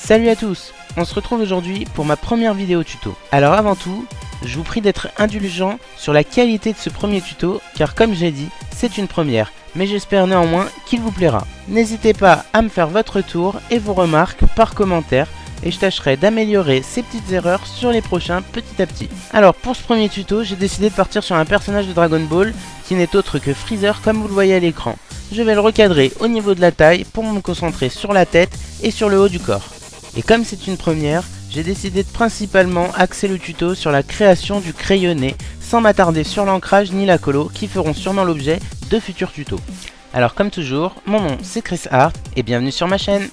Salut à tous, on se retrouve aujourd'hui pour ma première vidéo tuto. Alors avant tout, je vous prie d'être indulgent sur la qualité de ce premier tuto, car comme j'ai dit, c'est une première, mais j'espère néanmoins qu'il vous plaira. N'hésitez pas à me faire votre tour et vos remarques par commentaire, et je tâcherai d'améliorer ces petites erreurs sur les prochains petit à petit. Alors pour ce premier tuto, j'ai décidé de partir sur un personnage de Dragon Ball qui n'est autre que Freezer comme vous le voyez à l'écran. Je vais le recadrer au niveau de la taille pour me concentrer sur la tête et sur le haut du corps. Et comme c'est une première, j'ai décidé de principalement axer le tuto sur la création du crayonné sans m'attarder sur l'ancrage ni la colo qui feront sûrement l'objet de futurs tutos. Alors comme toujours, mon nom c'est Chris Hart et bienvenue sur ma chaîne.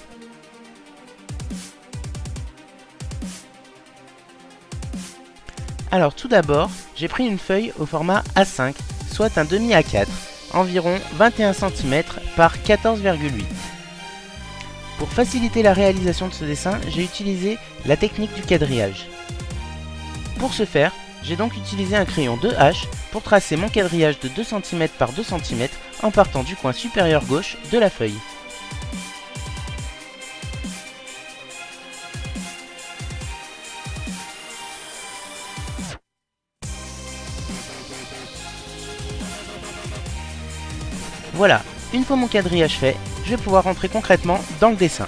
Alors tout d'abord, j'ai pris une feuille au format A5, soit un demi A4, environ 21 cm par 14,8. Pour faciliter la réalisation de ce dessin, j'ai utilisé la technique du quadrillage. Pour ce faire, j'ai donc utilisé un crayon 2H pour tracer mon quadrillage de 2 cm par 2 cm en partant du coin supérieur gauche de la feuille. Voilà, une fois mon quadrillage fait, je vais pouvoir rentrer concrètement dans le dessin.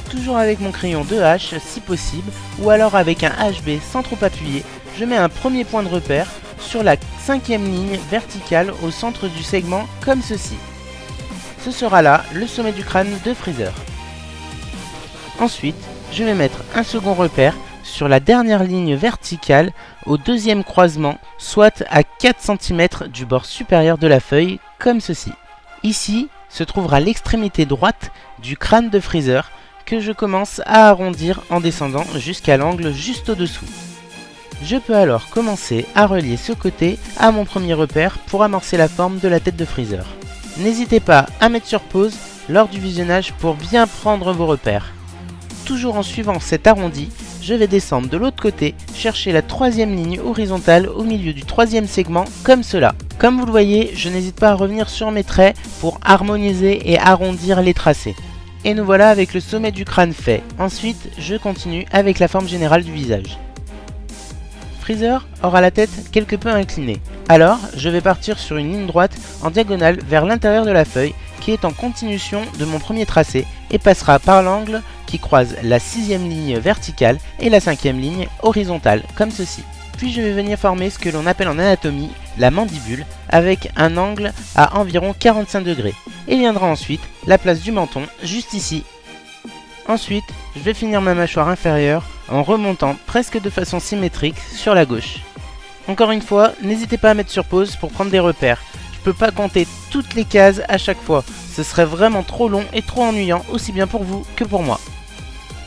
Toujours avec mon crayon 2H si possible, ou alors avec un HB sans trop appuyer, je mets un premier point de repère sur la 5e ligne verticale au centre du segment comme ceci. Ce sera là le sommet du crâne de Freezer. Ensuite, je vais mettre un second repère sur la dernière ligne verticale au deuxième croisement, soit à 4 cm du bord supérieur de la feuille, comme ceci. Ici se trouvera l'extrémité droite du crâne de Freezer que je commence à arrondir en descendant jusqu'à l'angle juste au-dessous. Je peux alors commencer à relier ce côté à mon premier repère pour amorcer la forme de la tête de Freezer. N'hésitez pas à mettre sur pause lors du visionnage pour bien prendre vos repères. Toujours en suivant cet arrondi, je vais descendre de l'autre côté, chercher la 3e ligne horizontale au milieu du 3e segment, comme cela. Comme vous le voyez, je n'hésite pas à revenir sur mes traits pour harmoniser et arrondir les tracés. Et nous voilà avec le sommet du crâne fait. Ensuite, je continue avec la forme générale du visage. Freezer aura la tête quelque peu inclinée. Alors, je vais partir sur une ligne droite en diagonale vers l'intérieur de la feuille qui est en continuation de mon premier tracé et passera par l'angle qui croise la 6e ligne verticale et la 5e ligne horizontale, comme ceci. Puis je vais venir former ce que l'on appelle en anatomie la mandibule avec un angle à environ 45 degrés. Et viendra ensuite la place du menton, juste ici. Ensuite, je vais finir ma mâchoire inférieure en remontant presque de façon symétrique sur la gauche. Encore une fois, n'hésitez pas à mettre sur pause pour prendre des repères. Je peux pas compter toutes les cases à chaque fois, ce serait vraiment trop long et trop ennuyant aussi bien pour vous que pour moi.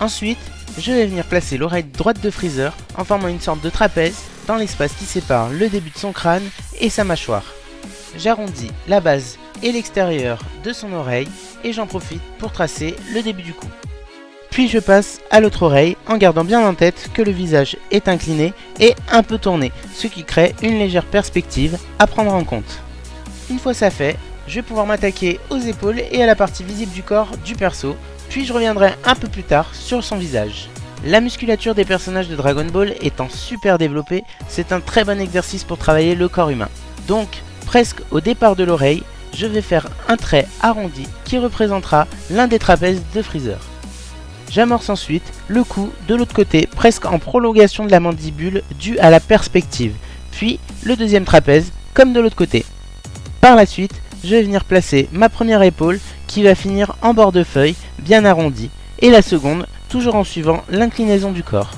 Ensuite, je vais venir placer l'oreille droite de Freezer en formant une sorte de trapèze dans l'espace qui sépare le début de son crâne et sa mâchoire. J'arrondis la base et l'extérieur de son oreille et j'en profite pour tracer le début du cou. Puis je passe à l'autre oreille en gardant bien en tête que le visage est incliné et un peu tourné, ce qui crée une légère perspective à prendre en compte. Une fois ça fait, je vais pouvoir m'attaquer aux épaules et à la partie visible du corps du perso, puis je reviendrai un peu plus tard sur son visage. La musculature des personnages de Dragon Ball étant super développée, c'est un très bon exercice pour travailler le corps humain. Donc, presque au départ de l'oreille, je vais faire un trait arrondi qui représentera l'un des trapèzes de Freezer. J'amorce ensuite le cou de l'autre côté, presque en prolongation de la mandibule due à la perspective, puis le deuxième trapèze comme de l'autre côté. Par la suite, je vais venir placer ma première épaule qui va finir en bord de feuille bien arrondi et la seconde toujours en suivant l'inclinaison du corps.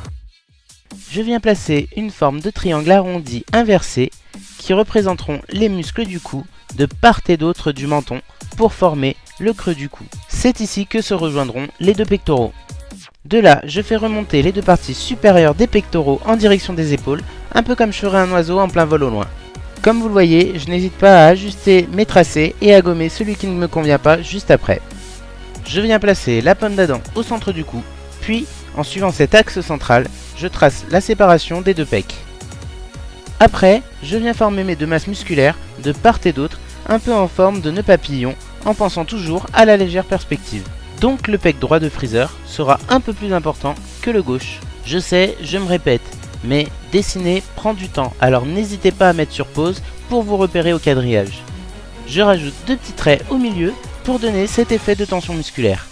Je viens placer une forme de triangle arrondi inversé qui représenteront les muscles du cou de part et d'autre du menton pour former le creux du cou. C'est ici que se rejoindront les deux pectoraux. De là, je fais remonter les deux parties supérieures des pectoraux en direction des épaules, un peu comme je ferais un oiseau en plein vol au loin. Comme vous le voyez, je n'hésite pas à ajuster mes tracés et à gommer celui qui ne me convient pas juste après. Je viens placer la pomme d'Adam au centre du cou, puis, en suivant cet axe central, je trace la séparation des deux pecs. Après, je viens former mes deux masses musculaires de part et d'autre, un peu en forme de nœud papillon, en pensant toujours à la légère perspective. Donc le pec droit de Freezer sera un peu plus important que le gauche. Je sais, je me répète, mais dessiner prend du temps, alors n'hésitez pas à mettre sur pause pour vous repérer au quadrillage. Je rajoute 2 petits traits au milieu pour donner cet effet de tension musculaire.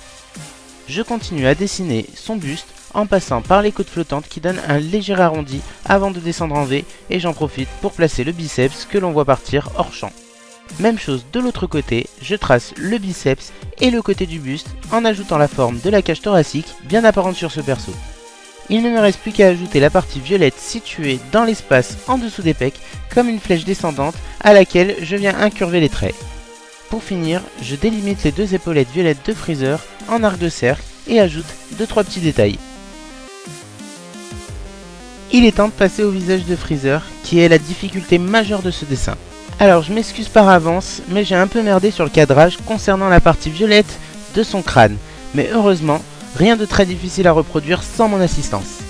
Je continue à dessiner son buste en passant par les côtes flottantes qui donnent un léger arrondi avant de descendre en V, et j'en profite pour placer le biceps que l'on voit partir hors champ. Même chose de l'autre côté, je trace le biceps et le côté du buste en ajoutant la forme de la cage thoracique bien apparente sur ce perso. Il ne me reste plus qu'à ajouter la partie violette située dans l'espace en dessous des pecs comme une flèche descendante à laquelle je viens incurver les traits. Pour finir, je délimite les 2 épaulettes violettes de Freezer en arc de cercle et ajoute 2-3 petits détails. Il est temps de passer au visage de Freezer qui est la difficulté majeure de ce dessin. Alors je m'excuse par avance, mais j'ai un peu merdé sur le cadrage concernant la partie violette de son crâne, mais heureusement, rien de très difficile à reproduire sans mon assistance.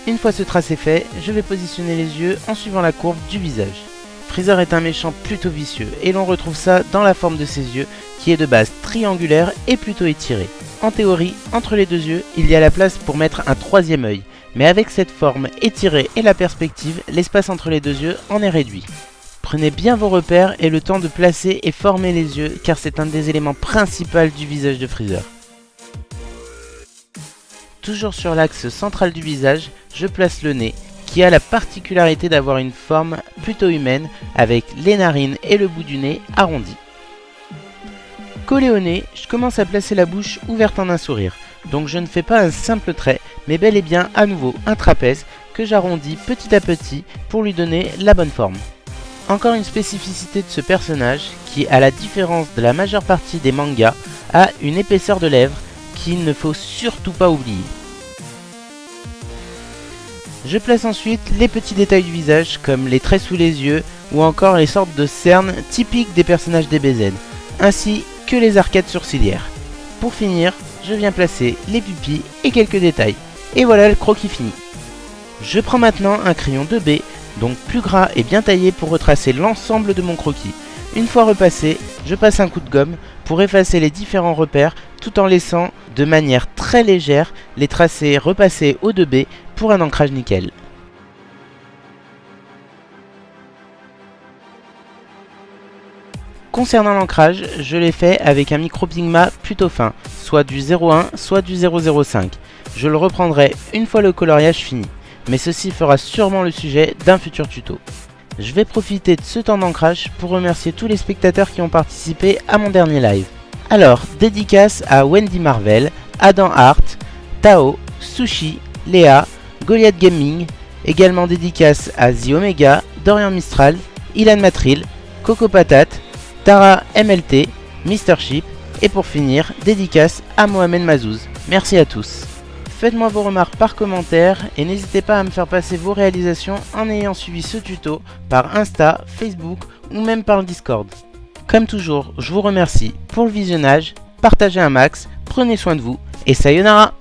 Une fois ce tracé fait, je vais positionner les yeux en suivant la courbe du visage. Freezer est un méchant plutôt vicieux, et l'on retrouve ça dans la forme de ses yeux, qui est de base triangulaire et plutôt étiré. En théorie, entre les 2 yeux, il y a la place pour mettre un 3e œil, mais avec cette forme étirée et la perspective, l'espace entre les 2 yeux en est réduit. Prenez bien vos repères et le temps de placer et former les yeux, car c'est un des éléments principaux du visage de Freezer. Toujours sur l'axe central du visage, je place le nez, qui a la particularité d'avoir une forme plutôt humaine, avec les narines et le bout du nez arrondi. Collé au nez, je commence à placer la bouche ouverte en un sourire, donc je ne fais pas un simple trait, mais bel et bien à nouveau un trapèze que j'arrondis petit à petit pour lui donner la bonne forme. Encore une spécificité de ce personnage qui, à la différence de la majeure partie des mangas, a une épaisseur de lèvres qu'il ne faut surtout pas oublier. Je place ensuite les petits détails du visage comme les traits sous les yeux ou encore les sortes de cernes typiques des personnages DBZ, ainsi que les arcades sourcilières. Pour finir, je viens placer les pupilles et quelques détails. Et voilà le croquis fini. Je prends maintenant un crayon 2B, donc plus gras et bien taillé pour retracer l'ensemble de mon croquis. Une fois repassé, je passe un coup de gomme pour effacer les différents repères tout en laissant de manière très légère les tracés repassés au 2B pour un ancrage nickel. Concernant l'ancrage, je l'ai fait avec un micro-pigma plutôt fin, soit du 0,1 soit du 0,05. Je le reprendrai une fois le coloriage fini, mais ceci fera sûrement le sujet d'un futur tuto. Je vais profiter de ce temps d'ancrage pour remercier tous les spectateurs qui ont participé à mon dernier live. Alors, dédicace à Wendy Marvel, Adam Hart, Tao, Sushi, Léa, Goliath Gaming, également dédicace à The Omega, Dorian Mistral, Ilan Matril, Coco Patate, Tara MLT, Mr. Chip, et pour finir, dédicace à Mohamed Mazouz. Merci à tous. Faites-moi vos remarques par commentaire et n'hésitez pas à me faire passer vos réalisations en ayant suivi ce tuto par Insta, Facebook ou même par le Discord. Comme toujours, je vous remercie pour le visionnage, partagez un max, prenez soin de vous et sayonara!